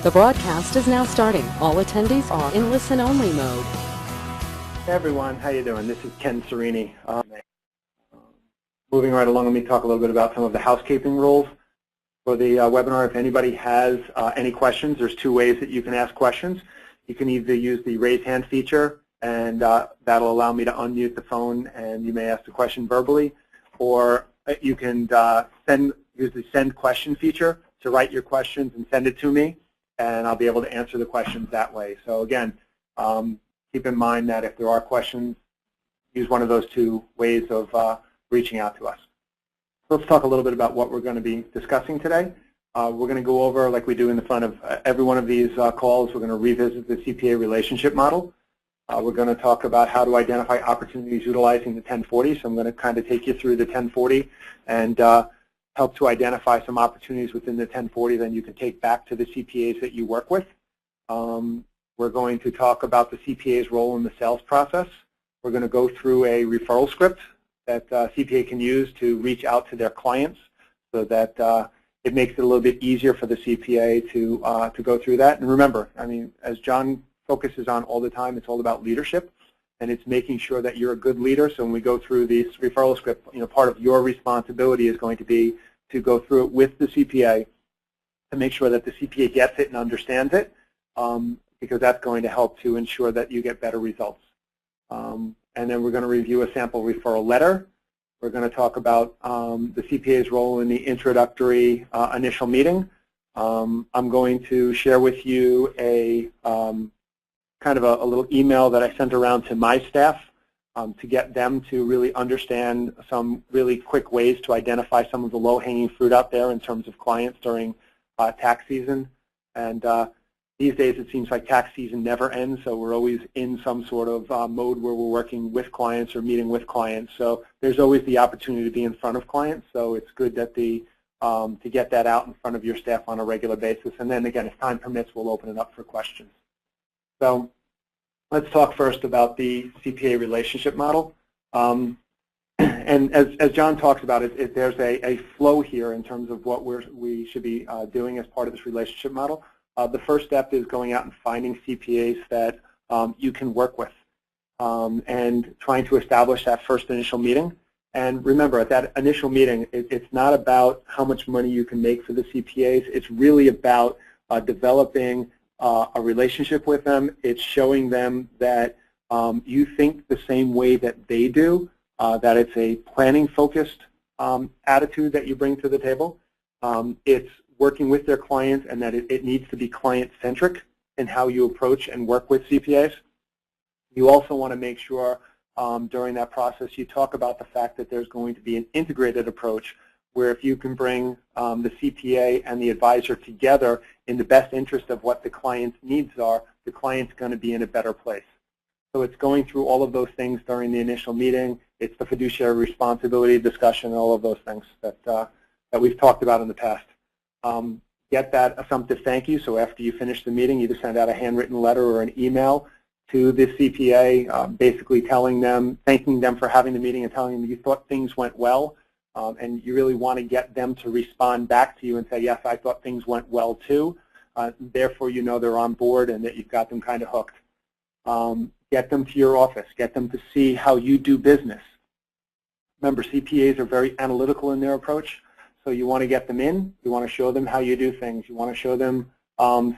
The broadcast is now starting. All attendees are in listen-only mode. Hey everyone, how you doing? This is Ken Serini. Moving right along, let me talk a little bit about some of the housekeeping rules for the webinar. If anybody has any questions, there's two ways that you can ask questions. You can either use the raise hand feature, and that'll allow me to unmute the phone, and you may ask the question verbally, or you can use the send question feature to write your questions and send it to me, and I'll be able to answer the questions that way. So again, keep in mind that if there are questions, use one of those two ways of reaching out to us. So let's talk a little bit about what we're going to be discussing today. We're going to go over, like we do in the front of every one of these calls, we're going to revisit the CPA relationship model. We're going to talk about how to identify opportunities utilizing the 1040. So I'm going to kind of take you through the 1040 and help to identify some opportunities within the 1040 that you can take back to the CPAs that you work with. We're going to talk about the CPA's role in the sales process. We're going to go through a referral script that CPA can use to reach out to their clients so that it makes it a little bit easier for the CPA to go through that. And remember, I mean, as John focuses on all the time, it's all about leadership, and it's making sure that you're a good leader. So when we go through this referral script, part of your responsibility is going to be to go through it with the CPA to make sure that the CPA gets it and understands it, because that's going to help to ensure that you get better results. And then we're going to review a sample referral letter. We're going to talk about the CPA's role in the introductory initial meeting. I'm going to share with you a kind of a little email that I sent around to my staff to get them to really understand some really quick ways to identify some of the low-hanging fruit out there in terms of clients during tax season. And these days it seems like tax season never ends, so we're always in some sort of mode where we're working with clients or meeting with clients. So there's always the opportunity to be in front of clients, so it's good that to get that out in front of your staff on a regular basis. And then again, if time permits, we'll open it up for questions. So let's talk first about the CPA relationship model. And as John talks about it, there's a flow here in terms of what we should be doing as part of this relationship model. The first step is going out and finding CPAs that you can work with and trying to establish that first initial meeting. And remember, at that initial meeting, it's not about how much money you can make for the CPAs. It's really about developing a relationship with them. It's showing them that you think the same way that they do, that it's a planning-focused attitude that you bring to the table. It's working with their clients, and that it needs to be client-centric in how you approach and work with CPAs. You also want to make sure during that process you talk about the fact that there's going to be an integrated approach where if you can bring the CPA and the advisor together in the best interest of what the client's needs are, the client's going to be in a better place. So it's going through all of those things during the initial meeting. It's the fiduciary responsibility discussion, all of those things that we've talked about in the past. Get that assumptive thank you. So after you finish the meeting, either send out a handwritten letter or an email to the CPA, basically telling them, thanking them for having the meeting and telling them you thought things went well. And you really want to get them to respond back to you and say, yes, I thought things went well too. Therefore, you know they're on board and that you've got them kind of hooked. Get them to your office. Get them to see how you do business. Remember, CPAs are very analytical in their approach. So you want to get them in. You want to show them how you do things. You want to show them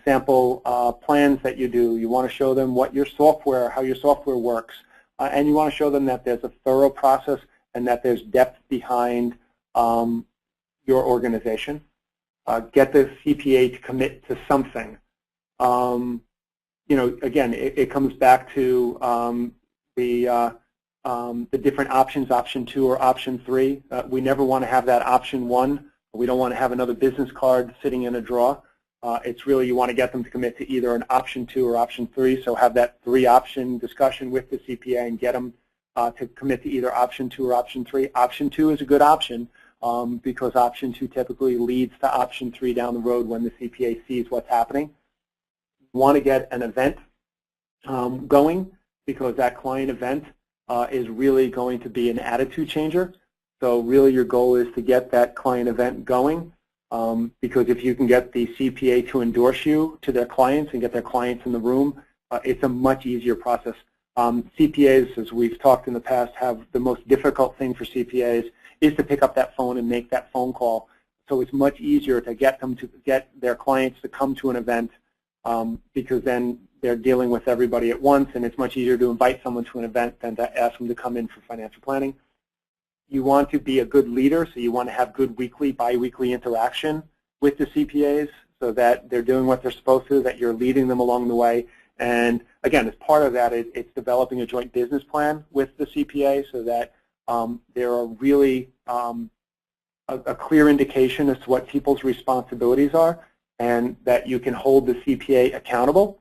sample plans that you do. You want to show them what your software, how your software works. And you want to show them that there's a thorough process and that there's depth behind your organization. Get the CPA to commit to something. Again, it comes back to the different options, option 2 or option 3. We never want to have that option 1. We don't want to have another business card sitting in a drawer. It's really you want to get them to commit to either an option 2 or option 3. So have that 3-option discussion with the CPA and get them to commit to either option 2 or option 3. Option 2 is a good option because option 2 typically leads to option 3 down the road when the CPA sees what's happening. You want to get an event going because that client event is really going to be an attitude changer. So really your goal is to get that client event going. because if you can get the CPA to endorse you to their clients and get their clients in the room, it's a much easier process. CPAs, as we've talked in the past, have the most difficult thing for CPAs is to pick up that phone and make that phone call. So it's much easier to get their clients to come to an event because then they're dealing with everybody at once, and it's much easier to invite someone to an event than to ask them to come in for financial planning. You want to be a good leader, so you want to have good weekly, bi-weekly interaction with the CPAs so that they're doing what they're supposed to, that you're leading them along the way. And again, as part of that, it's developing a joint business plan with the CPA so that there are really a clear indication as to what people's responsibilities are, and that you can hold the CPA accountable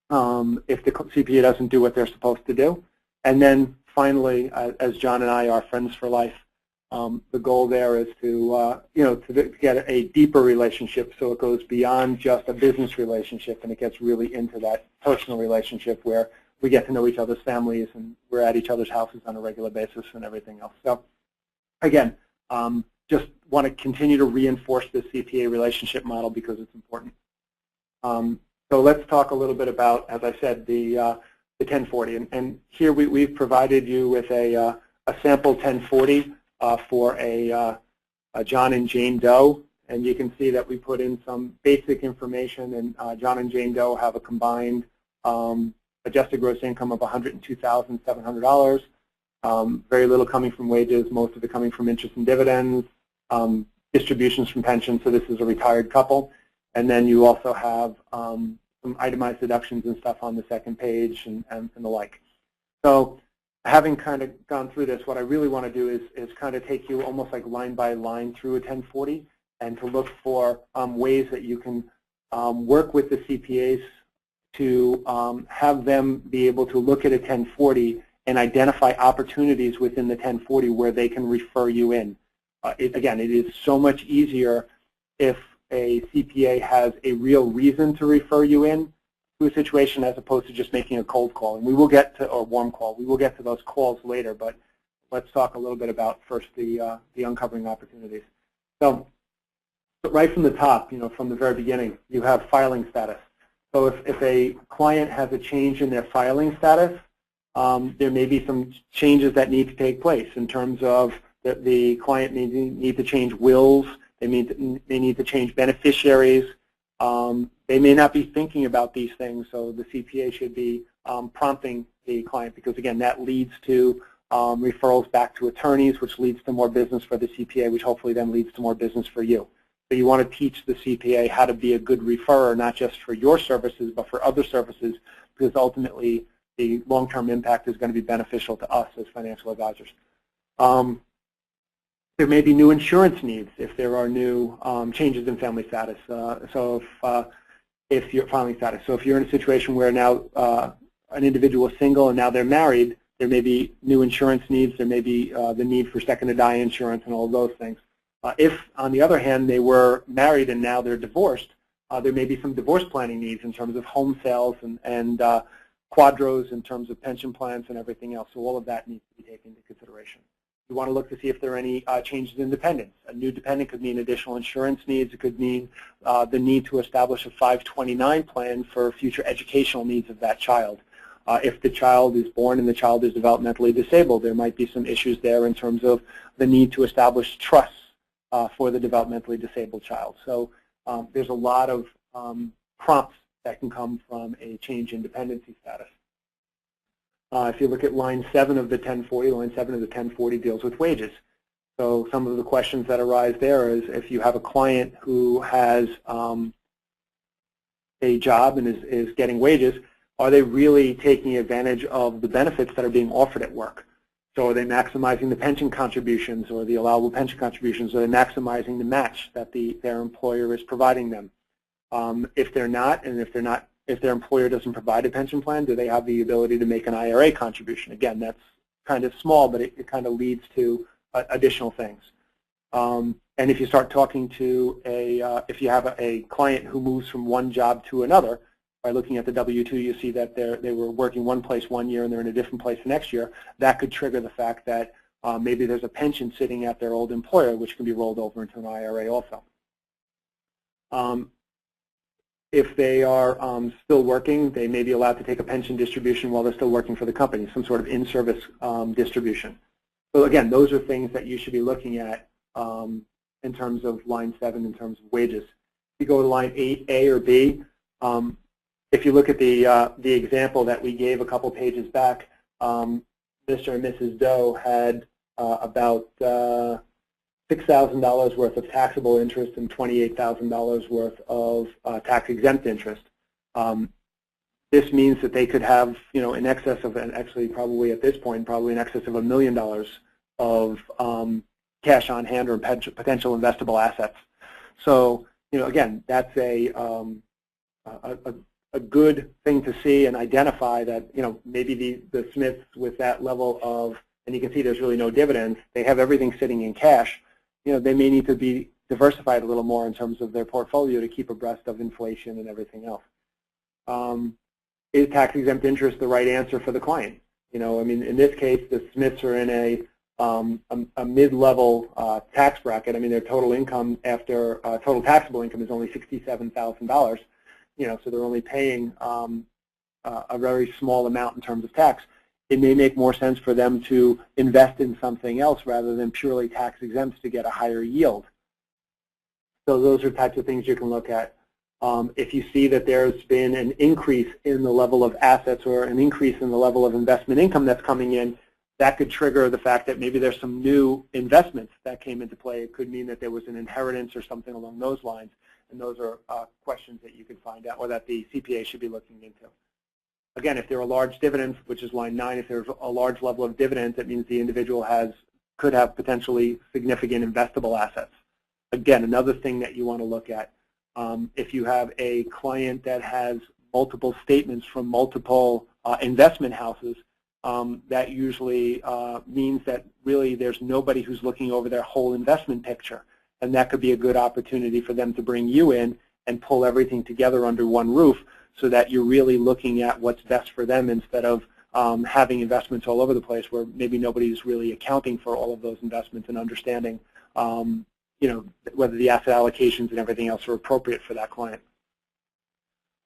if the CPA doesn't do what they're supposed to do. And then finally, as John and I are friends for life, the goal there is to to get a deeper relationship, so it goes beyond just a business relationship and it gets really into that personal relationship where we get to know each other's families and we're at each other's houses on a regular basis and everything else. So again, just want to continue to reinforce this CPA relationship model because it's important. So let's talk a little bit about, as I said, the 1040. And here we've provided you with a sample 1040 for a John and Jane Doe. And you can see that we put in some basic information, and John and Jane Doe have a combined adjusted gross income of $102,700. Very little coming from wages, most of it coming from interest and dividends, distributions from pensions, so this is a retired couple. And then you also have some itemized deductions and stuff on the second page and the like. So having kind of gone through this, what I really want to do is kind of take you almost like line by line through a 1040 and to look for ways that you can work with the CPAs to have them be able to look at a 1040 and identify opportunities within the 1040 where they can refer you in. Again, it is so much easier if a CPA has a real reason to refer you in to a situation as opposed to just making a cold call. And we will get to, or warm call, we will get to those calls later, but let's talk a little bit about first the uncovering opportunities. So right from the top, from the very beginning, you have filing status. So if a client has a change in their filing status, there may be some changes that need to take place in terms of the client may need to change wills, they need to change beneficiaries. They may not be thinking about these things, so the CPA should be prompting the client because, again, that leads to referrals back to attorneys, which leads to more business for the CPA, which hopefully then leads to more business for you. So you want to teach the CPA how to be a good referrer, not just for your services, but for other services, because ultimately the long-term impact is going to be beneficial to us as financial advisors. There may be new insurance needs if there are new changes in family status. So if you're filing status, so if you're in a situation where now an individual is single and now they're married, there may be new insurance needs. There may be the need for second-to-die insurance and all of those things. If, on the other hand, they were married and now they're divorced, there may be some divorce planning needs in terms of home sales and quadros in terms of pension plans and everything else. So all of that needs to be taken into consideration. You want to look to see if there are any changes in dependents. A new dependent could mean additional insurance needs. It could mean the need to establish a 529 plan for future educational needs of that child. If the child is born and the child is developmentally disabled, there might be some issues there in terms of the need to establish trusts for the developmentally disabled child. So there's a lot of prompts that can come from a change in dependency status. If you look at line 7 of the 1040, line 7 of the 1040 deals with wages. So some of the questions that arise there is if you have a client who has a job and is getting wages, are they really taking advantage of the benefits that are being offered at work? So are they maximizing the pension contributions or the allowable pension contributions? Are they maximizing the match that their employer is providing them? If they're not, and if their employer doesn't provide a pension plan, do they have the ability to make an IRA contribution? Again, that's kind of small, but it kind of leads to additional things. And if you start talking to if you have a client who moves from one job to another, by looking at the W-2, you see that they were working one place one year and they're in a different place the next year. That could trigger the fact that maybe there's a pension sitting at their old employer, which can be rolled over into an IRA also. If they are still working, they may be allowed to take a pension distribution while they're still working for the company, some sort of in-service distribution. So again, those are things that you should be looking at in terms of line 7 in terms of wages. If you go to line 8, A or B, if you look at the example that we gave a couple pages back, Mr. and Mrs. Doe had about $6,000 worth of taxable interest and $28,000 worth of tax-exempt interest. This means that they could have, in excess of, and actually probably at this point, probably in excess of $1 million of cash on hand or potential investable assets. So, again, that's a good thing to see and identify that, maybe the Smiths with that level of, and you can see there's really no dividends, they have everything sitting in cash. They may need to be diversified a little more in terms of their portfolio to keep abreast of inflation and everything else. Is tax-exempt interest the right answer for the client? I mean, in this case, the Smiths are in a mid-level tax bracket. I mean, their total income after total taxable income is only $67,000. So they're only paying a very small amount in terms of tax. It may make more sense for them to invest in something else rather than purely tax exempt to get a higher yield. So those are types of things you can look at. If you see that there's been an increase in the level of assets or an increase in the level of investment income that's coming in, that could trigger the fact that maybe there's some new investments that came into play. It could mean that there was an inheritance or something along those lines. And those are questions that you could find out or that the CPA should be looking into. Again, if there are large dividends, which is line 9, if there's a large level of dividends, that means the individual could have potentially significant investable assets. Again, another thing that you want to look at, if you have a client that has multiple statements from multiple investment houses, that usually means that really there's nobody who's looking over their whole investment picture. And that could be a good opportunity for them to bring you in and pull everything together under one roof, so that you're really looking at what's best for them instead of having investments all over the place where maybe nobody's really accounting for all of those investments and understanding whether the asset allocations and everything else are appropriate for that client.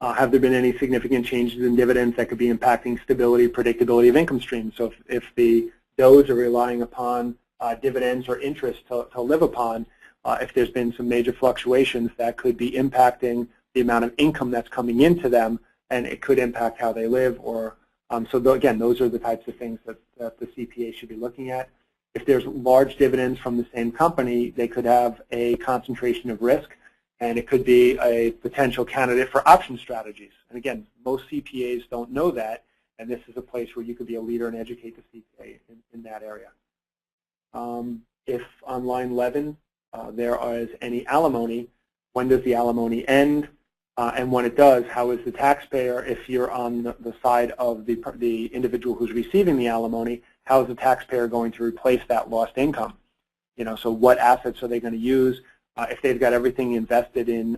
Have there been any significant changes in dividends that could be impacting stability, predictability of income streams? So if the Does are relying upon dividends or interest to live upon, if there's been some major fluctuations, that could be impacting the amount of income that's coming into them, and it could impact how they live. Or again, those are the types of things that the CPA should be looking at. If there's large dividends from the same company, they could have a concentration of risk, and it could be a potential candidate for option strategies. And again, most CPAs don't know that, and this is a place where you could be a leader and educate the CPA in that area. If on line 11 there is any alimony, when does the alimony end? And when it does, how is the taxpayer, if you're on the side of the individual who's receiving the alimony, how is the taxpayer going to replace that lost income? So what assets are they going to use? If they've got everything invested in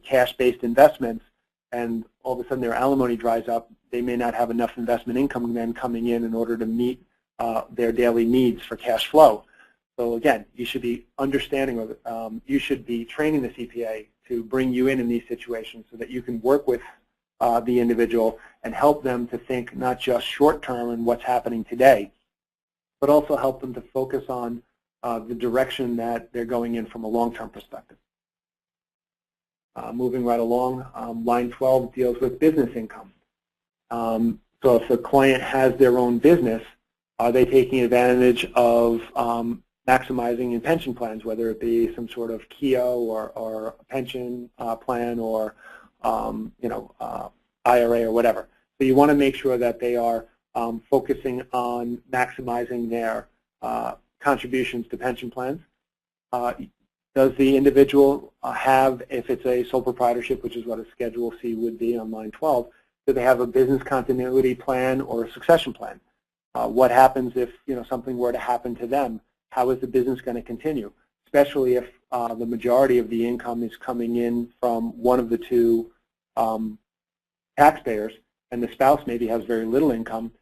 cash-based investments, and all of a sudden their alimony dries up, they may not have enough investment income then coming in order to meet their daily needs for cash flow. So again, you should be understanding, or you should be training the CPA to bring you in these situations so that you can work with the individual and help them to think not just short-term and what's happening today, but also help them to focus on the direction that they're going in from a long-term perspective. Moving right along, line 12 deals with business income. So if the client has their own business, are they taking advantage of maximizing in pension plans, whether it be some sort of KEO or a pension plan or IRA or whatever. So you want to make sure that they are focusing on maximizing their contributions to pension plans. Does the individual have, if it's a sole proprietorship, which is what a Schedule C would be on line 12, do they have a business continuity plan or a succession plan? What happens if something were to happen to them? How is the business going to continue, especially if the majority of the income is coming in from one of the two taxpayers and the spouse maybe has very little income?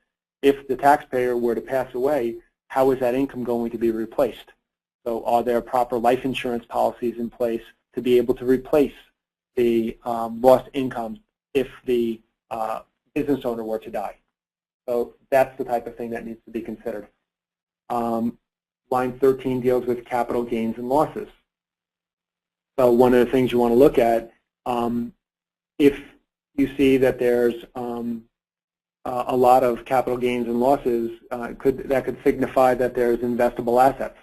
If the taxpayer were to pass away, how is that income going to be replaced? So are there proper life insurance policies in place to be able to replace the lost income if the business owner were to die. So that's the type of thing that needs to be considered. Line 13 deals with capital gains and losses. So one of the things you want to look at, if you see that there's a lot of capital gains and losses, that could signify that there's investable assets.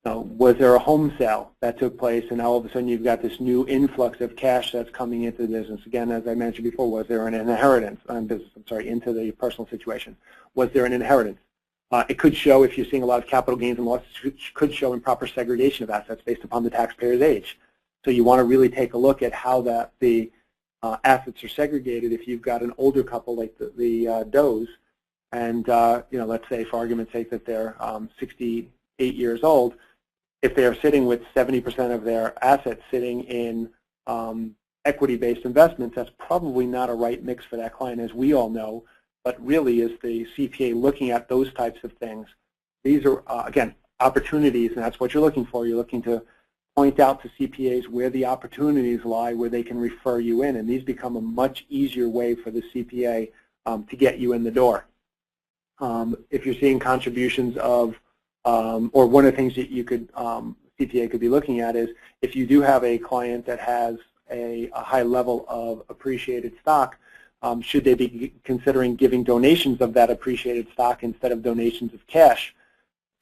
So was there a home sale that took place, and all of a sudden you've got this new influx of cash that's coming into the business? Again, as I mentioned before, was there an inheritance into the personal situation? Was there an inheritance? It could show, if you're seeing a lot of capital gains and losses, could show improper segregation of assets based upon the taxpayer's age. So you want to really take a look at how the assets are segregated if you've got an older couple like the Does, and let's say for argument's sake that they're 68 years old. If they are sitting with 70% of their assets sitting in equity-based investments, that's probably not a right mix for that client, as we all know. But really, is the CPA looking at those types of things? These are, again, opportunities, and that's what you're looking for. You're looking to point out to CPAs where the opportunities lie, where they can refer you in, and these become a much easier way for the CPA to get you in the door. If you're seeing contributions of, or one of the things that you could, CPA could be looking at is, if you do have a client that has a high level of appreciated stock, should they be considering giving donations of that appreciated stock instead of donations of cash,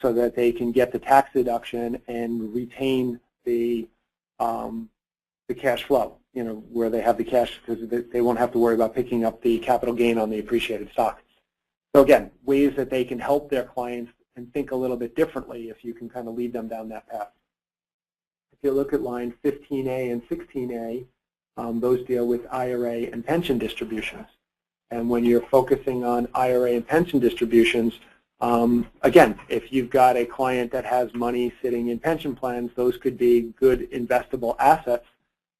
so that they can get the tax deduction and retain the cash flow, where they have the cash, because they won't have to worry about picking up the capital gain on the appreciated stock. So again, ways that they can help their clients and think a little bit differently if you can kind of lead them down that path. If you look at line 15A and 16A, those deal with IRA and pension distributions. And when you're focusing on IRA and pension distributions, again, if you've got a client that has money sitting in pension plans, those could be good investable assets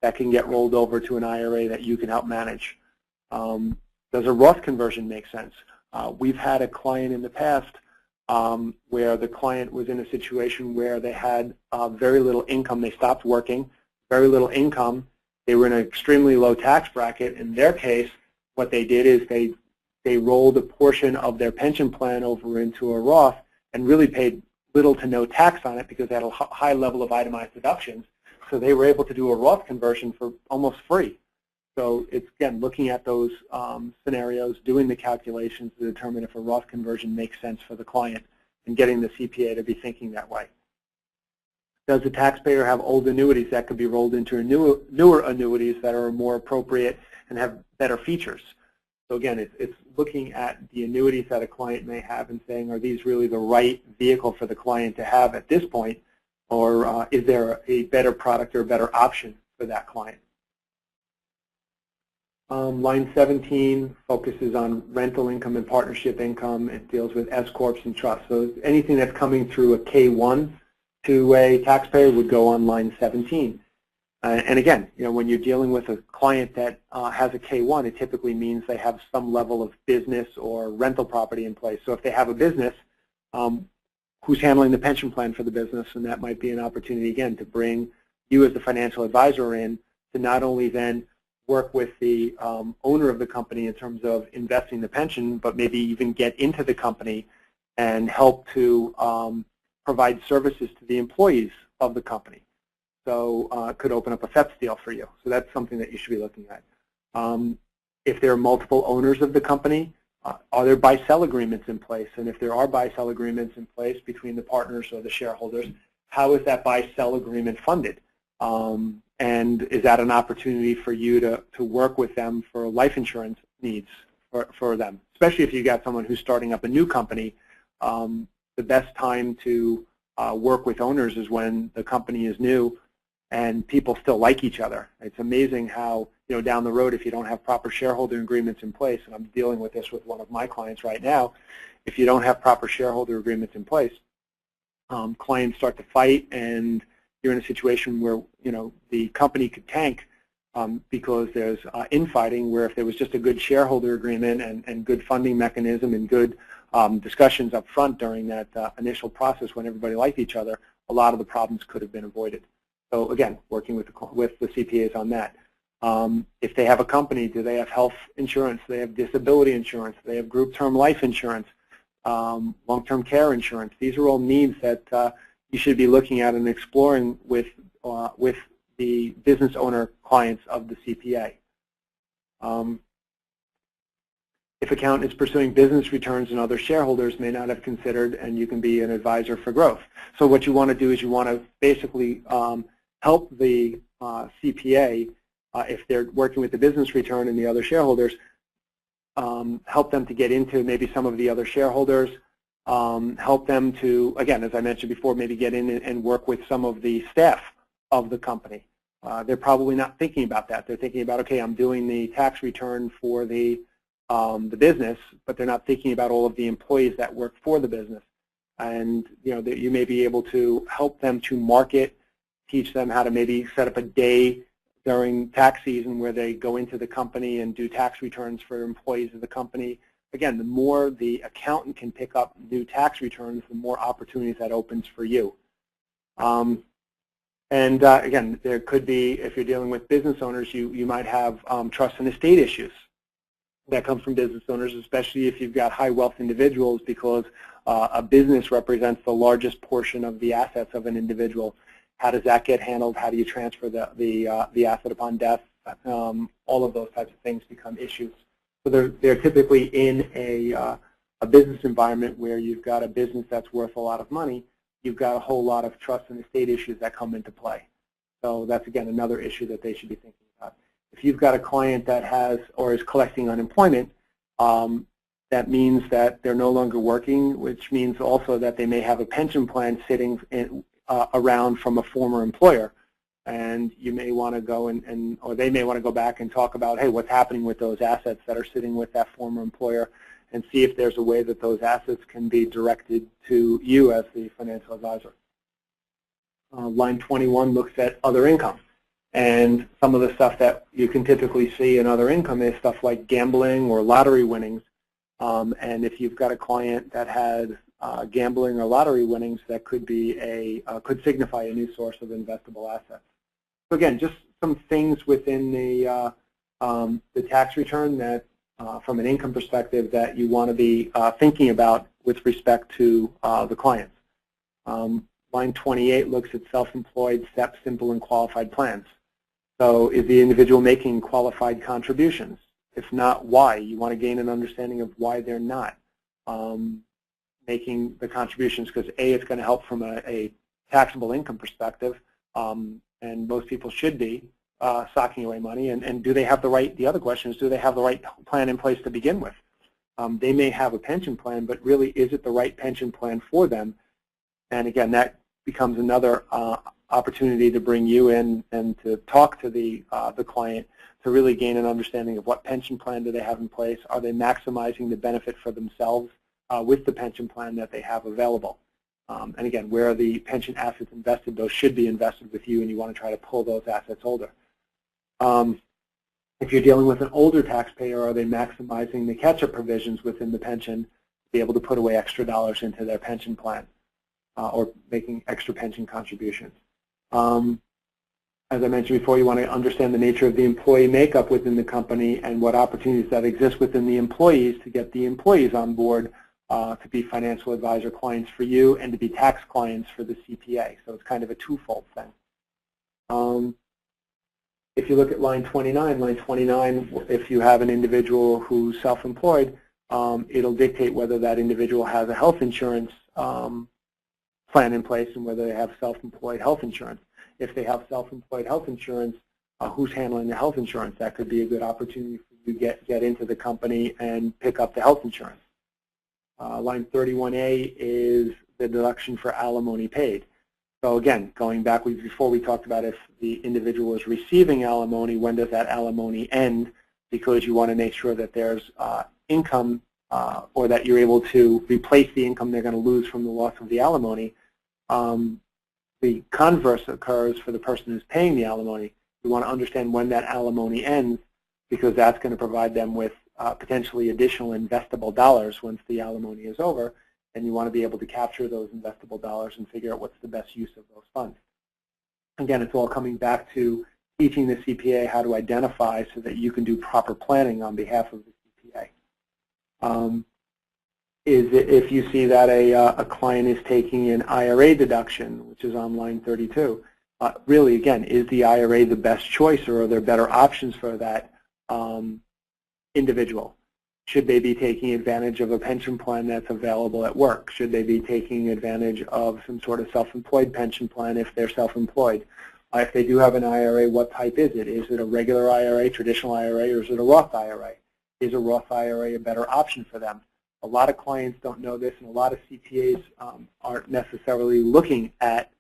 that can get rolled over to an IRA that you can help manage. Does a Roth conversion make sense? We've had a client in the past where the client was in a situation where they had very little income. They stopped working, very little income. They were in an extremely low tax bracket. In their case, what they did is they rolled a portion of their pension plan over into a Roth and really paid little to no tax on it because they had a high level of itemized deductions. So they were able to do a Roth conversion for almost free. So it's, again, looking at those scenarios, doing the calculations to determine if a Roth conversion makes sense for the client, and getting the CPA to be thinking that way. Does the taxpayer have old annuities that could be rolled into newer annuities that are more appropriate and have better features? So again, it's looking at the annuities that a client may have and saying, are these really the right vehicle for the client to have at this point, or is there a better product or a better option for that client? Line 17 focuses on rental income and partnership income. It deals with S-corps and trusts. So anything that's coming through a K-1 to a taxpayer would go on line 17. And again, when you're dealing with a client that has a K-1, it typically means they have some level of business or rental property in place. So if they have a business, who's handling the pension plan for the business? And that might be an opportunity, again, to bring you as the financial advisor in to not only then work with the owner of the company in terms of investing the pension, but maybe even get into the company and help to provide services to the employees of the company. So it could open up a FEPS deal for you. So that's something that you should be looking at. If there are multiple owners of the company, are there buy-sell agreements in place? And if there are buy-sell agreements in place between the partners or the shareholders, how is that buy-sell agreement funded? And is that an opportunity for you to work with them for life insurance needs for them? Especially if you've got someone who's starting up a new company, the best time to work with owners is when the company is new and people still like each other. It's amazing how, down the road, if you don't have proper shareholder agreements in place, and I'm dealing with this with one of my clients right now, if you don't have proper shareholder agreements in place, clients start to fight, and you're in a situation where, the company could tank because there's infighting, where if there was just a good shareholder agreement and good funding mechanism and good discussions up front during that initial process when everybody liked each other, a lot of the problems could have been avoided. So again, working with the CPAs on that. If they have a company, do they have health insurance? Do they have disability insurance? Do they have group term life insurance? Long-term care insurance? These are all needs that you should be looking at and exploring with the business owner clients of the CPA. If accountant is pursuing business returns and other shareholders may not have considered, and you can be an advisor for growth. So what you want to do is you want to basically help the CPA, if they're working with the business return and the other shareholders, help them to get into maybe some of the other shareholders, help them to, again, as I mentioned before, maybe get in and work with some of the staff of the company. They're probably not thinking about that. They're thinking about, okay, I'm doing the tax return for the business, but they're not thinking about all of the employees that work for the business. And that you may be able to help them to market, teach them how to maybe set up a day during tax season where they go into the company and do tax returns for employees of the company. Again, the more the accountant can pick up new tax returns, the more opportunities that opens for you. Again, there could be, if you're dealing with business owners, you might have trust and estate issues that come from business owners, especially if you've got high wealth individuals, because a business represents the largest portion of the assets of an individual. How does that get handled? How do you transfer the asset upon death? All of those types of things become issues. So they're typically in a business environment where you've got a business that's worth a lot of money. You've got a whole lot of trust and estate issues that come into play. So that's, again, another issue that they should be thinking about. If you've got a client that has or is collecting unemployment, that means that they're no longer working, which means also that they may have a pension plan sitting around from a former employer. And you may want to go or they may want to go back and talk about, hey, what's happening with those assets that are sitting with that former employer, and see if there's a way that those assets can be directed to you as the financial advisor. Line 21 looks at other income. And some of the stuff that you can typically see in other income is stuff like gambling or lottery winnings. And if you've got a client that had gambling or lottery winnings, that could be could signify a new source of investable assets. So again, just some things within the tax return that, from an income perspective, that you want to be thinking about with respect to the clients. Line 28 looks at self-employed, SEP, simple, and qualified plans. So is the individual making qualified contributions? If not, why? You want to gain an understanding of why they're not making the contributions, because A, it's going to help from a taxable income perspective, and most people should be socking away money. And do they have the right, the other question is, do they have the right plan in place to begin with? They may have a pension plan, but really, is it the right pension plan for them? And again, that becomes another opportunity to bring you in and to talk to the client to really gain an understanding of what pension plan do they have in place. Are they maximizing the benefit for themselves with the pension plan that they have available? And again, where are the pension assets invested? Those should be invested with you, and you want to try to pull those assets older. If you're dealing with an older taxpayer, are they maximizing the catch-up provisions within the pension to be able to put away extra dollars into their pension plan or making extra pension contributions? As I mentioned before, you want to understand the nature of the employee makeup within the company and what opportunities that exist within the employees to get the employees on board to be financial advisor clients for you and to be tax clients for the CPA. So it's kind of a twofold thing. If you look at line 29, if you have an individual who's self-employed, it'll dictate whether that individual has a health insurance plan in place and whether they have self-employed health insurance. If they have self-employed health insurance, who's handling the health insurance? That could be a good opportunity for you to get into the company and pick up the health insurance. Line 31A is the deduction for alimony paid. So again, going back before we talked about if the individual is receiving alimony, when does that alimony end? Because you want to make sure that there's income or that you're able to replace the income they're going to lose from the loss of the alimony. The converse occurs for the person who's paying the alimony. You want to understand when that alimony ends, because that's going to provide them with potentially additional investable dollars once the alimony is over, and you want to be able to capture those investable dollars and figure out what's the best use of those funds. again, it's all coming back to teaching the CPA how to identify so that you can do proper planning on behalf of the CPA. If you see that a client is taking an IRA deduction, which is on line 32, really, again, is the IRA the best choice, or are there better options for that individual? Should they be taking advantage of a pension plan that's available at work? Should they be taking advantage of some sort of self-employed pension plan if they're self-employed? If they do have an IRA, what type is it? Is it a regular IRA, traditional IRA, or is it a Roth IRA? Is a Roth IRA a better option for them? A lot of clients don't know this, and a lot of CPAs aren't necessarily looking at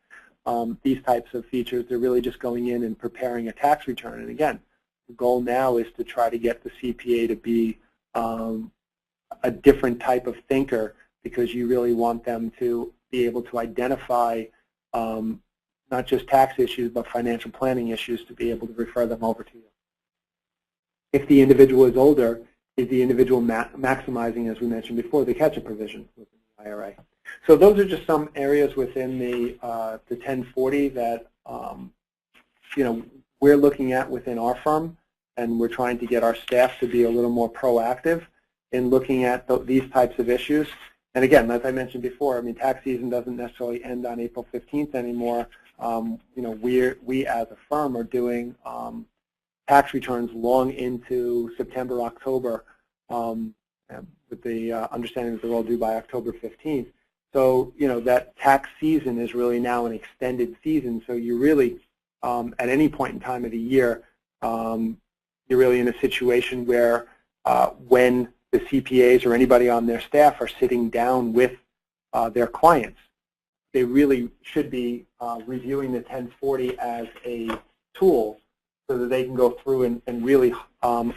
these types of features. They're really just going in and preparing a tax return. And again, the goal now is to try to get the CPA to be a different type of thinker, because you really want them to be able to identify not just tax issues but financial planning issues to be able to refer them over to you. If the individual is older, is the individual maximizing, as we mentioned before, the catch-up provision within the IRA? So those are just some areas within the 1040 that we're looking at within our firm, and we're trying to get our staff to be a little more proactive in looking at these types of issues. And again, as I mentioned before, I mean, tax season doesn't necessarily end on April 15th anymore. We as a firm are doing tax returns long into September, October, with the understanding that they're all due by October 15th. So, that tax season is really now an extended season. So you really, at any point in time of the year, you're really in a situation where when the CPAs or anybody on their staff are sitting down with their clients, they really should be reviewing the 1040 as a tool so that they can go through and really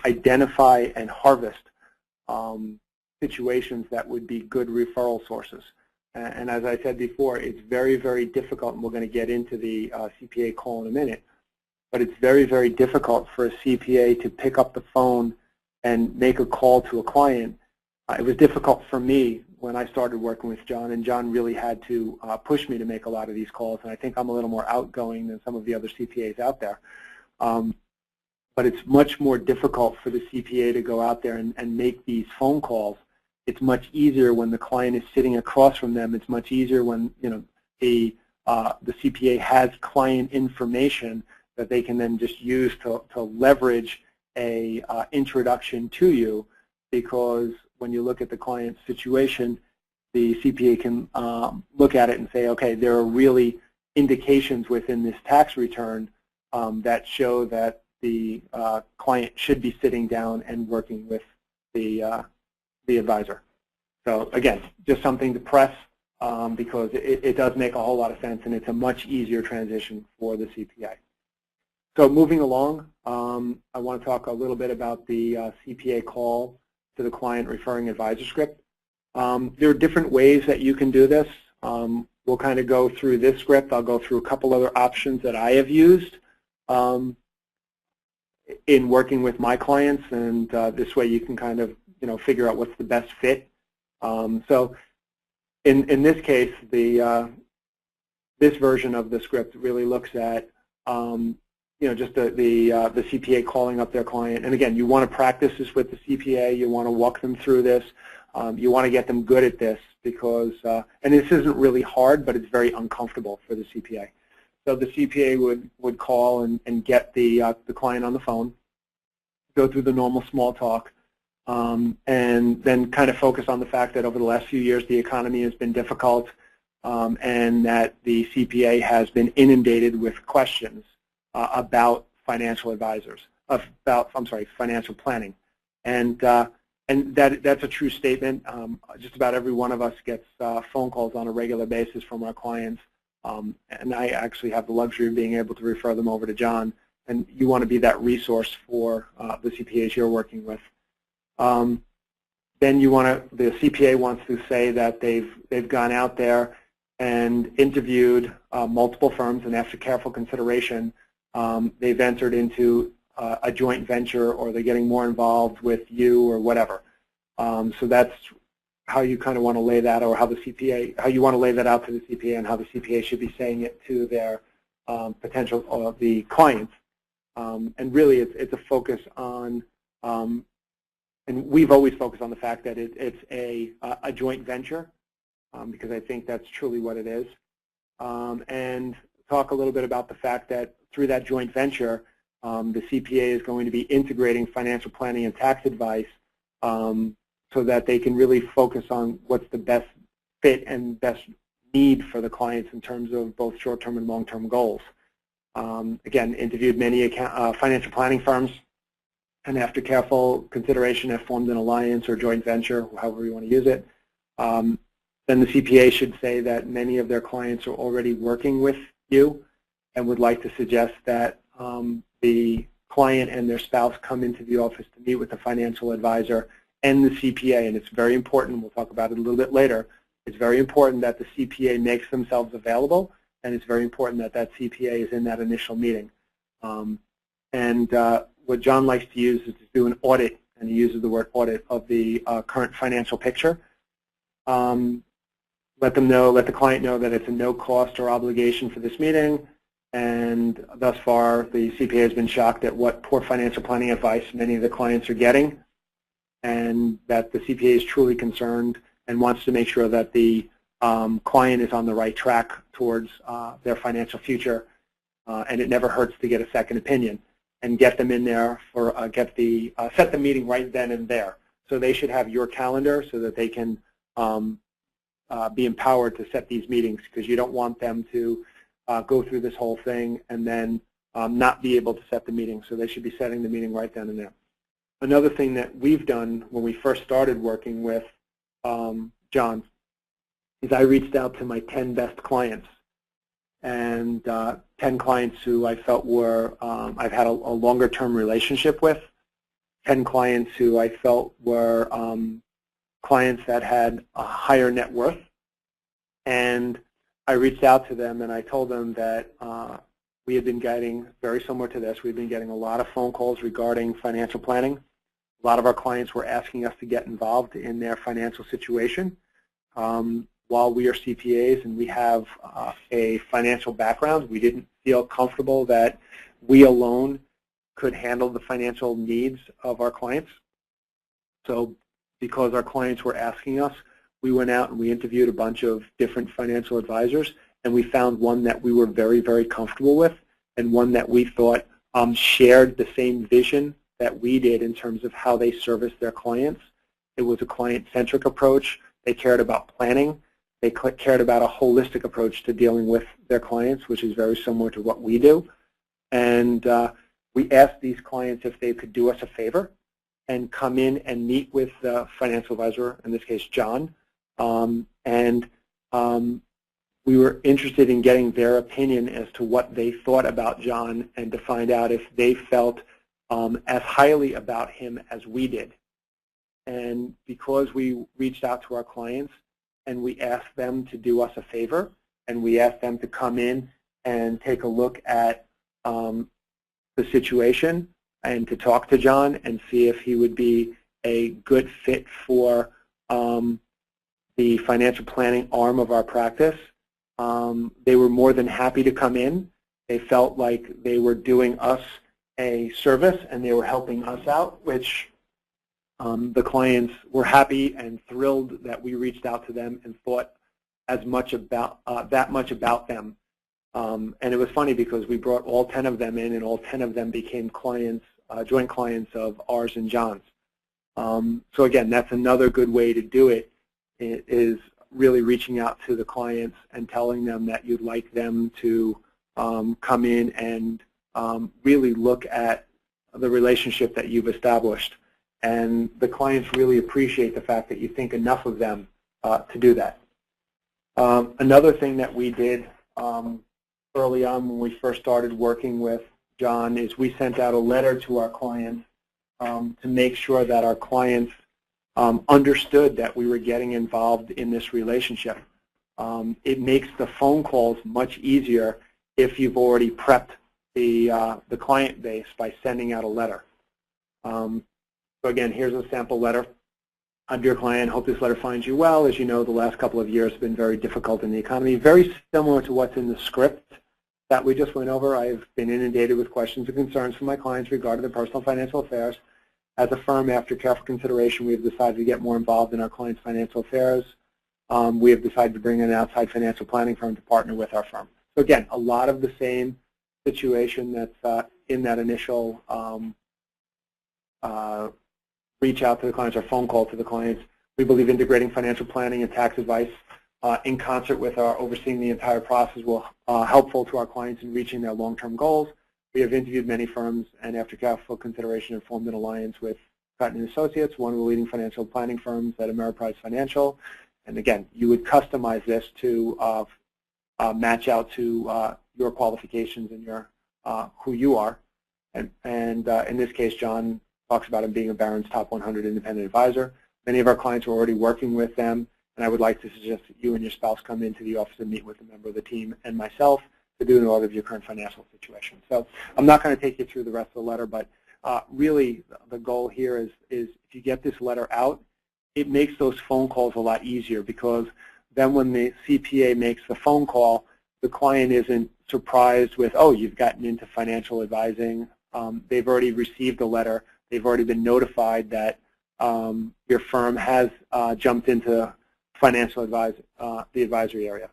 identify and harvest situations that would be good referral sources. And as I said before, it's very, very difficult, and we're going to get into the CPA call in a minute, but it's very, very difficult for a CPA to pick up the phone and make a call to a client. It was difficult for me when I started working with John, and John really had to push me to make a lot of these calls, and I think I'm a little more outgoing than some of the other CPAs out there. But it's much more difficult for the CPA to go out there and make these phone calls. It's much easier when the client is sitting across from them. It's much easier when the CPA has client information that they can then just use to leverage a introduction to you, because when you look at the client's situation, the CPA can look at it and say, okay, there are really indications within this tax return that show that the client should be sitting down and working with the advisor. So again, just something to press because it does make a whole lot of sense, and it's a much easier transition for the CPA. So moving along, I want to talk a little bit about the CPA call to the client referring advisor script. There are different ways that you can do this. We'll kind of go through this script. I'll go through a couple other options that I have used in working with my clients, and this way you can kind of figure out what's the best fit. So in this case, this version of the script really looks at just the CPA calling up their client. And again, you want to practice this with the CPA. You want to walk them through this. You want to get them good at this because, and this isn't really hard, but it's very uncomfortable for the CPA. So the CPA would call and get the client on the phone, go through the normal small talk, and then kind of focus on the fact that over the last few years the economy has been difficult, and that the CPA has been inundated with questions about financial advisors, financial planning, and that's a true statement. Just about every one of us gets phone calls on a regular basis from our clients, and I actually have the luxury of being able to refer them over to John. And you want to be that resource for the CPAs you're working with. Then the CPA wants to say that they've gone out there and interviewed multiple firms, and after careful consideration, they've entered into a joint venture, or they're getting more involved with you, or whatever. So that's how you kind of want to lay that, or how you want to lay that out to the CPA, and how the CPA should be saying it to their the clients. And really, it's a focus on, and we've always focused on the fact that it's a joint venture, because I think that's truly what it is. And talk a little bit about the fact that through that joint venture, the CPA is going to be integrating financial planning and tax advice so that they can really focus on what's the best fit and best need for the clients in terms of both short-term and long-term goals. Again, interviewed many financial planning firms, and after careful consideration have formed an alliance or joint venture, however you want to use it. Then the CPA should say that many of their clients are already working with you and would like to suggest that the client and their spouse come into the office to meet with the financial advisor and the CPA. And it's very important, we'll talk about it a little bit later, it's very important that the CPA makes themselves available, and it's very important that that CPA is in that initial meeting. What John likes to use is to do an audit, and he uses the word audit, of the current financial picture. Let the client know that it's a no cost or obligation for this meeting, and thus far the CPA has been shocked at what poor financial planning advice many of the clients are getting, and that the CPA is truly concerned and wants to make sure that the client is on the right track towards their financial future, and it never hurts to get a second opinion and get them in there for set the meeting right then and there. So they should have your calendar so that they can be empowered to set these meetings, because you don't want them to go through this whole thing and then not be able to set the meeting. So they should be setting the meeting right then and there. Another thing that we've done when we first started working with John is I reached out to my 10 best clients, and 10 clients who I felt were I've had a longer-term relationship with, 10 clients who I felt were clients that had a higher net worth, and I reached out to them and I told them that we had been getting, very similar to this, we've been getting a lot of phone calls regarding financial planning. A lot of our clients were asking us to get involved in their financial situation. While we are CPAs and we have a financial background, we didn't feel comfortable that we alone could handle the financial needs of our clients. So because our clients were asking us, we went out and we interviewed a bunch of different financial advisors, and we found one that we were very, very comfortable with, and one that we thought shared the same vision that we did in terms of how they service their clients. It was a client-centric approach. They cared about planning. They cared about a holistic approach to dealing with their clients, which is very similar to what we do. And we asked these clients if they could do us a favor and come in and meet with the financial advisor, in this case John, we were interested in getting their opinion as to what they thought about John and to find out if they felt as highly about him as we did. And because we reached out to our clients and we asked them to do us a favor, and we asked them to come in and take a look at the situation and to talk to John and see if he would be a good fit for the financial planning arm of our practice, they were more than happy to come in. They felt like they were doing us a service and they were helping us out, which the clients were happy and thrilled that we reached out to them and thought as much about that much about them. And it was funny because we brought all 10 of them in, and all 10 of them became clients, joint clients of ours and John's. So again, that's another good way to do it, is really reaching out to the clients and telling them that you'd like them to come in and really look at the relationship that you've established. And the clients really appreciate the fact that you think enough of them to do that. Another thing that we did early on when we first started working with John is we sent out a letter to our clients to make sure that our clients understood that we were getting involved in this relationship. It makes the phone calls much easier if you've already prepped the client base by sending out a letter. So again, here's a sample letter. I'm dear client, hope this letter finds you well. As you know, the last couple of years have been very difficult in the economy, very similar to what's in the script that we just went over, I've been inundated with questions and concerns from my clients regarding their personal financial affairs. As a firm, after careful consideration, we have decided to get more involved in our clients' financial affairs. We have decided to bring in an outside financial planning firm to partner with our firm. So again, a lot of the same situation that's in that initial reach out to the clients or phone call to the clients. We believe integrating financial planning and tax advice in concert with our overseeing the entire process will helpful to our clients in reaching their long-term goals. We have interviewed many firms and after careful consideration have formed an alliance with Cotton & Associates, one of the leading financial planning firms at Ameriprise Financial. And again, you would customize this to match out to your qualifications and your who you are. And in this case, John talks about him being a Barron's Top 100 Independent Advisor. Many of our clients are already working with them, and I would like to suggest that you and your spouse come into the office and meet with a member of the team and myself to do an audit of your current financial situation. So I'm not going to take you through the rest of the letter, but really the goal here is if you get this letter out, it makes those phone calls a lot easier, because then when the CPA makes the phone call, the client isn't surprised with, oh, you've gotten into financial advising. They've already received a letter. They've already been notified that your firm has jumped into financial the advisory area.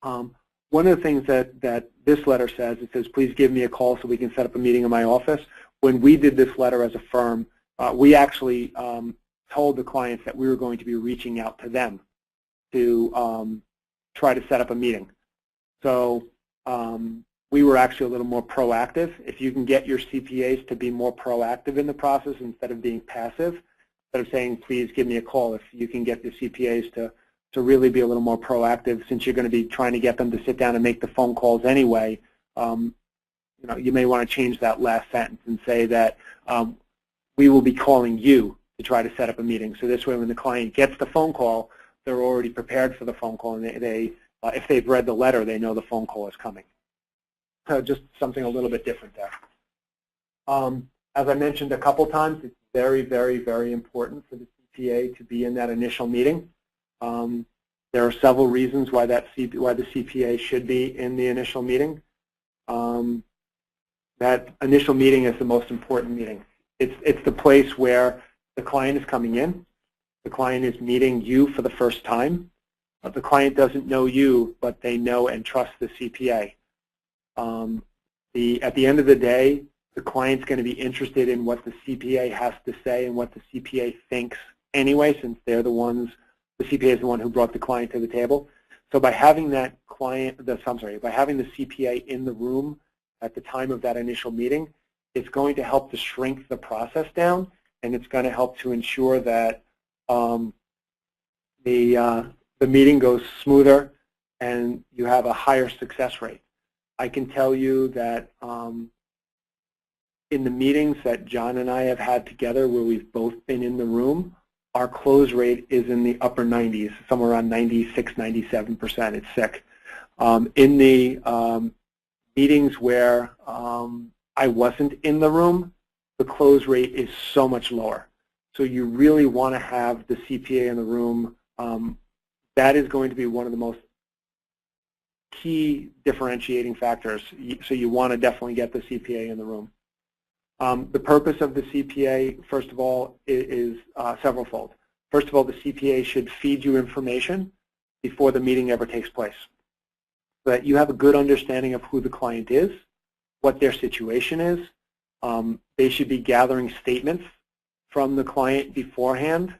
One of the things that this letter says, it says, please give me a call so we can set up a meeting in my office. When we did this letter as a firm, we actually told the clients that we were going to be reaching out to them to try to set up a meeting. So we were actually a little more proactive. If you can get your CPAs to be more proactive in the process instead of being passive, instead of saying, please give me a call, if you can get the CPAs to really be a little more proactive, since you're going to be trying to get them to sit down and make the phone calls anyway, you know, you may want to change that last sentence and say that we will be calling you to try to set up a meeting. So this way, when the client gets the phone call, they're already prepared for the phone call, and if they've read the letter, they know the phone call is coming. So just something a little bit different there. As I mentioned a couple times, it's very, very, very important for the CPA to be in that initial meeting. There are several reasons why the CPA should be in the initial meeting. That initial meeting is the most important meeting. It's the place where the client is coming in. The client is meeting you for the first time. The client doesn't know you, but they know and trust the CPA. At the end of the day, the client's going to be interested in what the CPA has to say and what the CPA thinks anyway, since they're the ones, the CPA is the one who brought the client to the table. So by having that by having the CPA in the room at the time of that initial meeting, it's going to help to shrink the process down, and it's going to help to ensure that the meeting goes smoother and you have a higher success rate. I can tell you that in the meetings that John and I have had together where we've both been in the room, our close rate is in the upper 90s, somewhere around 96, 97%. It's sick. In the meetings where I wasn't in the room, the close rate is so much lower. So you really want to have the CPA in the room. That is going to be one of the most key differentiating factors. So you want to definitely get the CPA in the room. The purpose of the CPA, first of all, is severalfold. First of all, the CPA should feed you information before the meeting ever takes place, so that you have a good understanding of who the client is, what their situation is. They should be gathering statements from the client beforehand.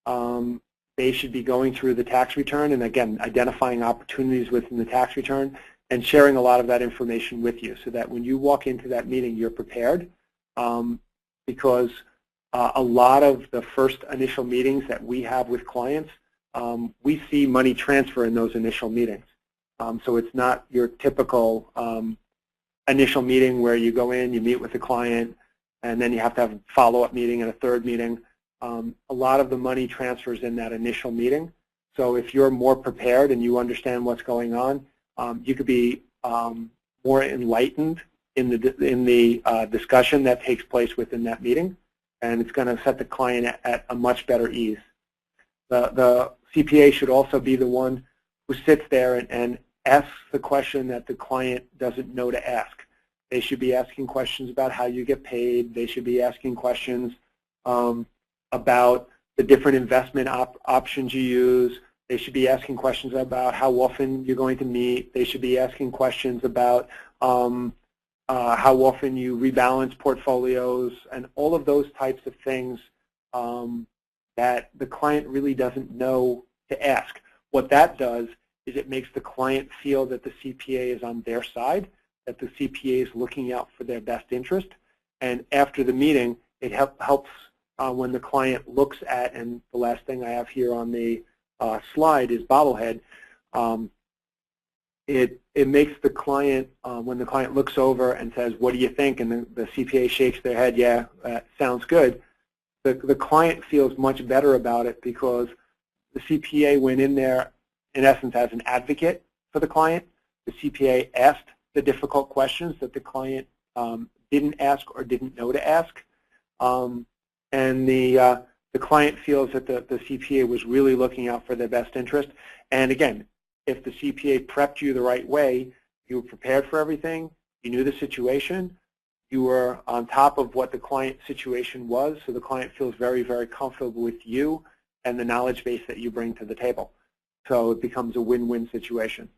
They should be going through the tax return and, again, identifying opportunities within the tax return and sharing a lot of that information with you, so that when you walk into that meeting, you're prepared. Because a lot of the first initial meetings that we have with clients, we see money transfer in those initial meetings. So it's not your typical initial meeting where you go in, you meet with the client, and then you have to have a follow-up meeting and a third meeting. A lot of the money transfers in that initial meeting. So if you're more prepared and you understand what's going on, you could be more enlightened in the discussion that takes place within that meeting, and it's going to set the client at a much better ease. The CPA should also be the one who sits there and ask the question that the client doesn't know to ask. They should be asking questions about how you get paid. They should be asking questions about the different investment options you use. They should be asking questions about how often you're going to meet. They should be asking questions about how often you rebalance portfolios, and all of those types of things that the client really doesn't know to ask. What that does is it makes the client feel that the CPA is on their side, that the CPA is looking out for their best interest. And after the meeting, it helps when the client looks at, and the last thing I have here on the slide is bobblehead. It makes the client, when the client looks over and says, what do you think? And the CPA shakes their head, yeah, sounds good. The client feels much better about it because the CPA went in there, in essence, as an advocate for the client. The CPA asked the difficult questions that the client didn't ask or didn't know to ask. And the client feels that the CPA was really looking out for their best interest. And again, if the CPA prepped you the right way, you were prepared for everything, you knew the situation, you were on top of what the client situation was, so the client feels very, very comfortable with you and the knowledge base that you bring to the table. So it becomes a win-win situation.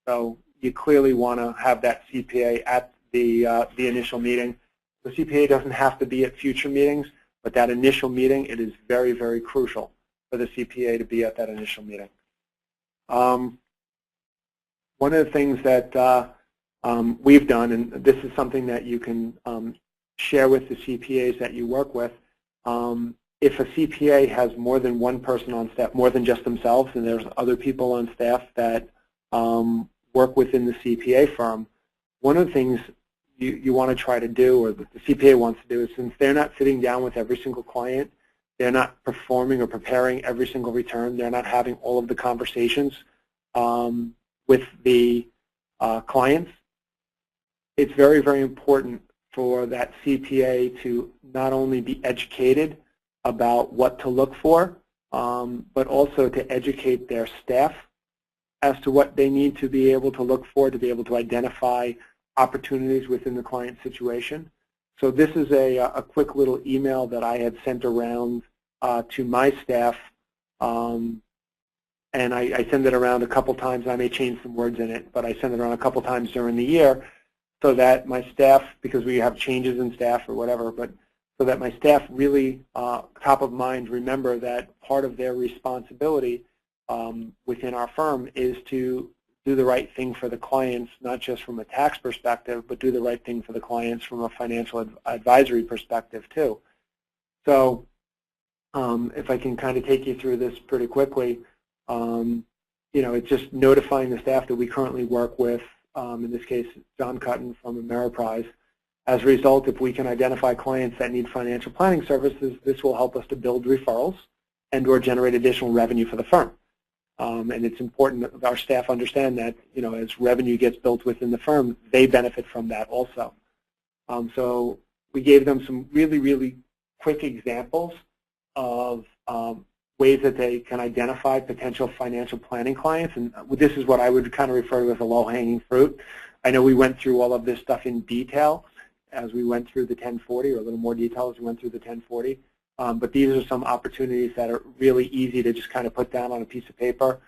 So you clearly want to have that CPA at the initial meeting. The CPA doesn't have to be at future meetings, but that initial meeting, it is very, very crucial for the CPA to be at that initial meeting. One of the things that we've done, and this is something that you can share with the CPAs that you work with, if a CPA has more than one person on staff, more than just themselves, and there's other people on staff that work within the CPA firm, one of the things you want to try to do, or the CPA wants to do, is since they're not sitting down with every single client, they're not performing or preparing every single return, they're not having all of the conversations with the clients, it's very, very important for that CPA to not only be educated about what to look for, but also to educate their staff as to what they need to be able to look for, to be able to identify opportunities within the client situation. So this is a quick little email that I had sent around to my staff, and I send it around a couple times, and I may change some words in it, but I send it around a couple times during the year so that my staff, because we have changes in staff or whatever, but so that my staff really, top of mind, remember that part of their responsibility within our firm is to do the right thing for the clients, not just from a tax perspective, but do the right thing for the clients from a financial advisory perspective too. So if I can kind of take you through this pretty quickly, you know, it's just notifying the staff that we currently work with, in this case, John Cutton from Ameriprise. As a result, if we can identify clients that need financial planning services, this will help us to build referrals and or generate additional revenue for the firm. And it's important that our staff understand that, you know, as revenue gets built within the firm, they benefit from that also. So we gave them some really, really quick examples of ways that they can identify potential financial planning clients. And this is what I would kind of refer to as a low-hanging fruit. I know we went through all of this stuff in detail as we went through the 1040, or a little more detail as we went through the 1040. But these are some opportunities that are really easy to just kind of put down on a piece of paper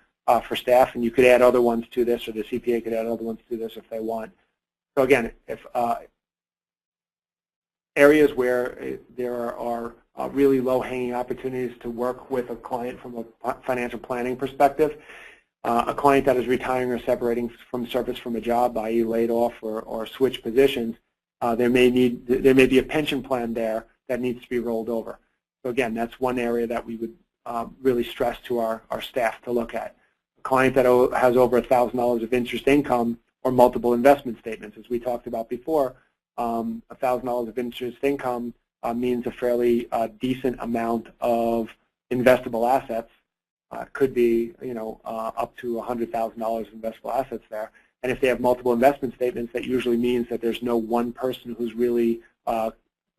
for staff, and you could add other ones to this, or the CPA could add other ones to this if they want. So again, if areas where there are really low-hanging opportunities to work with a client from a financial planning perspective, a client that is retiring or separating from service from a job, i.e. laid off or switch positions, there may be a pension plan there that needs to be rolled over. So again, that's one area that we would really stress to our staff to look at. A client that has over $1,000 of interest income or multiple investment statements, as we talked about before, $1,000 of interest income means a fairly decent amount of investable assets. Could be, you know, up to $100,000 of investable assets there. And if they have multiple investment statements, that usually means that there's no one person who's really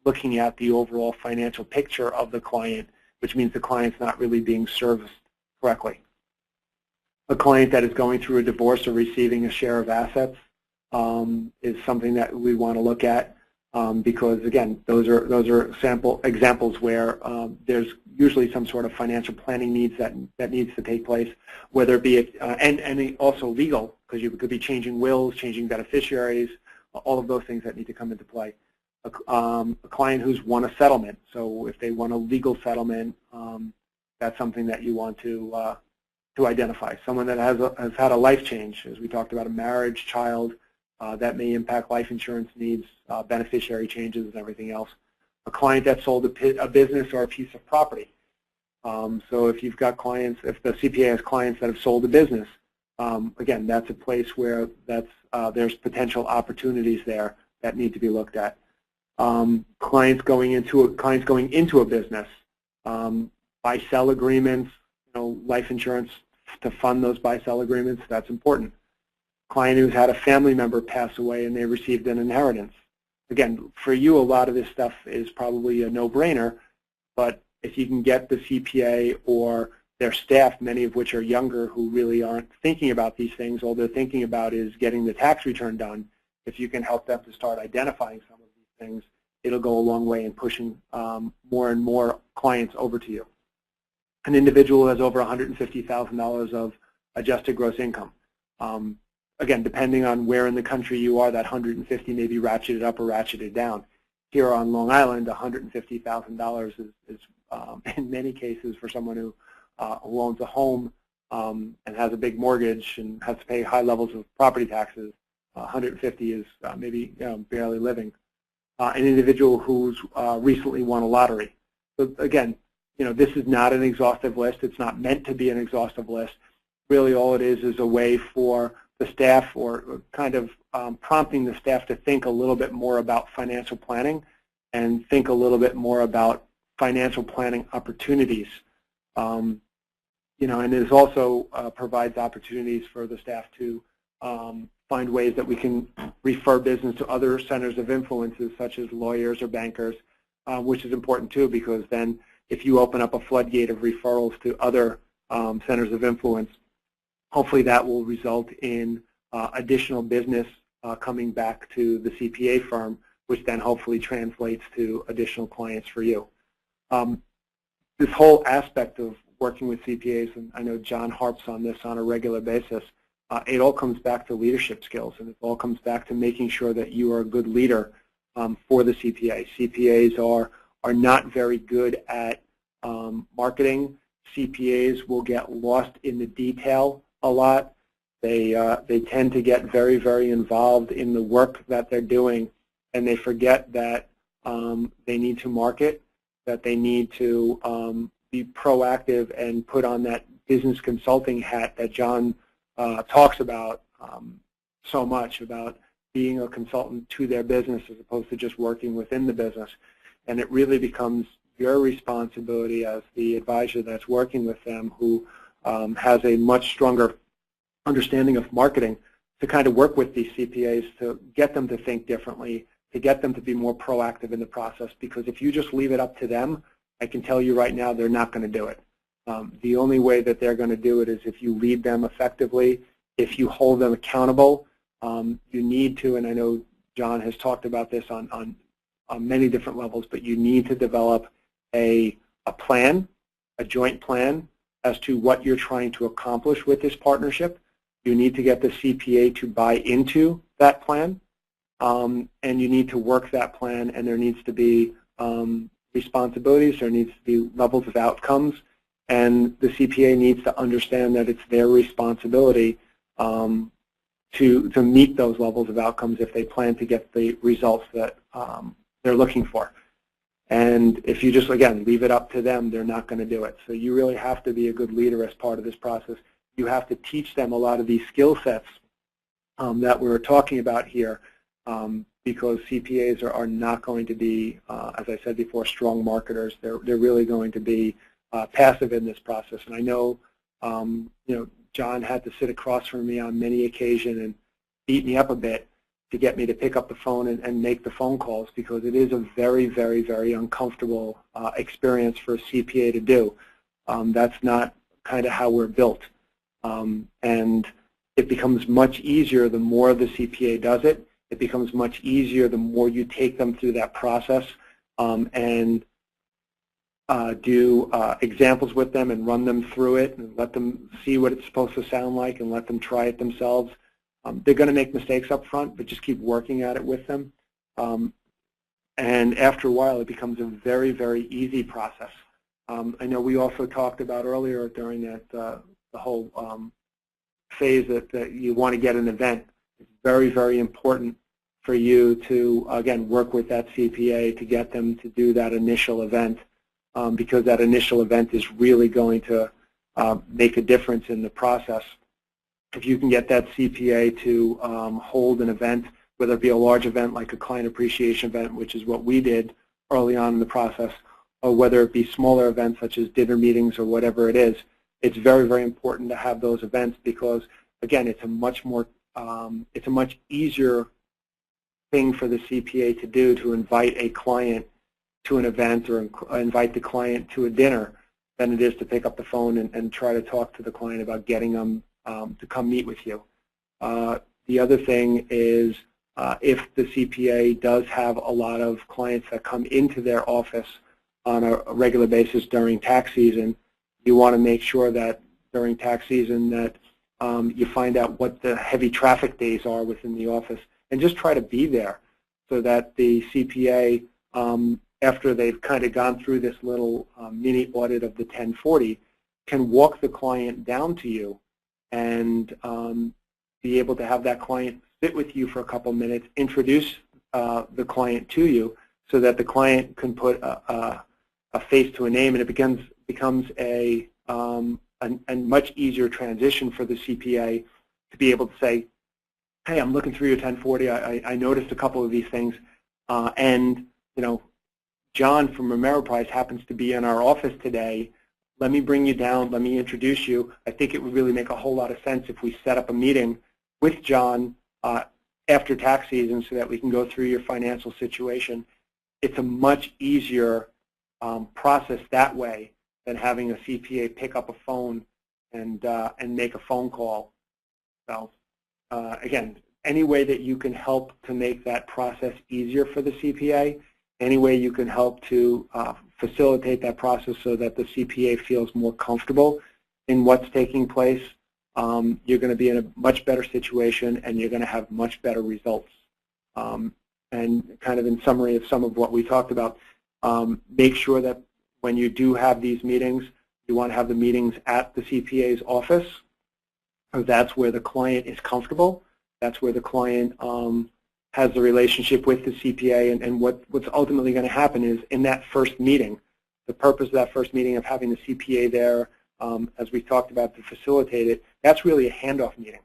looking at the overall financial picture of the client, which means the client's not really being serviced correctly. A client that is going through a divorce or receiving a share of assets is something that we want to look at because, again, those are sample examples where there's usually some sort of financial planning needs that needs to take place, whether it be and also legal, because you could be changing wills, changing beneficiaries, all of those things that need to come into play. A client who's won a settlement, so if they won a legal settlement, that's something that you want to identify. Someone that has had a life change, as we talked about, a marriage, child, that may impact life insurance needs, beneficiary changes, and everything else. A client that sold a business or a piece of property. So if you've got clients, if the CPA has clients that have sold a business, again, that's a place where there's potential opportunities there that need to be looked at. Clients going into a business, buy-sell agreements, life insurance to fund those buy-sell agreements, that's important. Client who's had a family member pass away and they received an inheritance. Again, for you, a lot of this stuff is probably a no-brainer, but if you can get the CPA or their staff, many of which are younger, who really aren't thinking about these things, all they're thinking about is getting the tax return done, if you can help them to start identifying some of these things, it'll go a long way in pushing more and more clients over to you. An individual has over $150,000 of adjusted gross income. Again, depending on where in the country you are, that 150 may be ratcheted up or ratcheted down. Here on Long Island, $150,000 is in many cases, for someone who owns a home and has a big mortgage and has to pay high levels of property taxes, 150 is maybe barely living. An individual who's recently won a lottery. So again, this is not an exhaustive list. It's not meant to be an exhaustive list. Really, all it is a way for the staff, or kind of prompting the staff to think a little bit more about financial planning and think a little bit more about financial planning opportunities. And it also provides opportunities for the staff to find ways that we can refer business to other centers of influences, such as lawyers or bankers, which is important too, because then if you open up a floodgate of referrals to other centers of influence, hopefully that will result in additional business coming back to the CPA firm, which then hopefully translates to additional clients for you. This whole aspect of working with CPAs, and I know John harps on this on a regular basis, it all comes back to leadership skills, and it all comes back to making sure that you are a good leader for the CPA. CPAs are not very good at marketing. CPAs will get lost in the detail a lot. They tend to get very, very involved in the work that they're doing, and they forget that they need to market, that they need to be proactive and put on that business consulting hat that John talks about so much, about being a consultant to their business as opposed to just working within the business. And it really becomes your responsibility as the advisor that's working with them, who has a much stronger understanding of marketing, to kind of work with these CPAs to get them to think differently, to get them to be more proactive in the process. Because if you just leave it up to them, I can tell you right now, they're not going to do it. The only way that they're going to do it is if you lead them effectively, if you hold them accountable. You need to, and I know John has talked about this on many different levels, but you need to develop a plan, a joint plan, as to what you're trying to accomplish with this partnership. You need to get the CPA to buy into that plan, and you need to work that plan, and there needs to be responsibilities, there needs to be levels of outcomes, and the CPA needs to understand that it's their responsibility to meet those levels of outcomes if they plan to get the results that they're looking for. And if you just, again, leave it up to them, they're not going to do it. So you really have to be a good leader as part of this process. You have to teach them a lot of these skill sets that we're talking about here, because CPAs are not going to be, as I said before, strong marketers. They're really going to be passive in this process. And I know, John had to sit across from me on many occasions and beat me up a bit to get me to pick up the phone and make the phone calls, because it is a very, very, very uncomfortable experience for a CPA to do. That's not kind of how we're built. And it becomes much easier the more the CPA does it. It becomes much easier the more you take them through that process and do examples with them and run them through it and let them see what it's supposed to sound like and let them try it themselves. They're going to make mistakes up front, but just keep working at it with them. And after a while, it becomes a very, very easy process. I know we also talked about earlier during that the whole phase that you want to get an event. It's very, very important for you to, again, work with that CPA to get them to do that initial event because that initial event is really going to make a difference in the process. If you can get that CPA to hold an event, whether it be a large event like a client appreciation event, which is what we did early on in the process, or whether it be smaller events such as dinner meetings or whatever it is, it's very, very important to have those events because, again, it's a much easier thing for the CPA to do to invite a client to an event or invite the client to a dinner than it is to pick up the phone and try to talk to the client about getting them to come meet with you. The other thing is if the CPA does have a lot of clients that come into their office on a regular basis during tax season, you want to make sure that during tax season that you find out what the heavy traffic days are within the office and just try to be there so that the CPA, after they've kind of gone through this little mini audit of the 1040, can walk the client down to you and be able to have that client sit with you for a couple minutes, introduce the client to you so that the client can put a face to a name, and it becomes a much easier transition for the CPA to be able to say, hey, I'm looking through your 1040. I noticed a couple of these things, and you know, John from Ameriprise happens to be in our office today. Let me bring you down. Let me introduce you. I think it would really make a whole lot of sense if we set up a meeting with John after tax season so that we can go through your financial situation. It's a much easier process that way than having a CPA pick up a phone and make a phone call. So again, any way that you can help to make that process easier for the CPA, any way you can help to facilitate that process so that the CPA feels more comfortable in what's taking place, you're going to be in a much better situation and you're going to have much better results. And kind of in summary of some of what we talked about, make sure that when you do have these meetings, you want to have the meetings at the CPA's office. That's where the client is comfortable. That's where the client has the relationship with the CPA, and what's ultimately going to happen is in that first meeting, the purpose of that first meeting of having the CPA there, as we talked about to facilitate it, that's really a handoff meeting.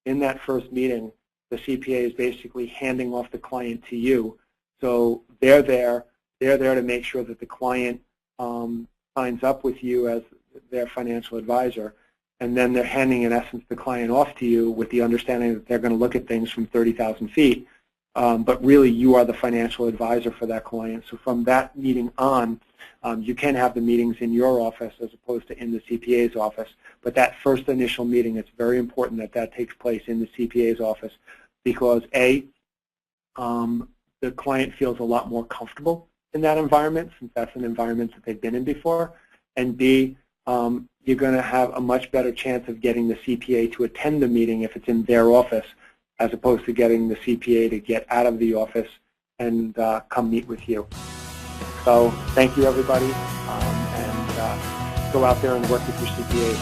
In that first meeting, the CPA is basically handing off the client to you. So they're there to make sure that the client signs up with you as their financial advisor, and then they're handing, in essence, the client off to you with the understanding that they're going to look at things from 30,000 feet. But really, you are the financial advisor for that client. So from that meeting on, you can have the meetings in your office as opposed to in the CPA's office. But that first initial meeting, it's very important that that takes place in the CPA's office because, A, the client feels a lot more comfortable in that environment since that's an environment that they've been in before, and B, you're going to have a much better chance of getting the CPA to attend the meeting if it's in their office as opposed to getting the CPA to get out of the office and come meet with you. So thank you, everybody, and go out there and work with your CPA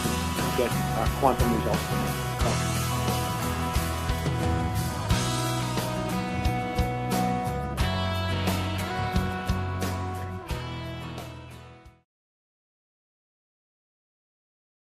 to get quantum results.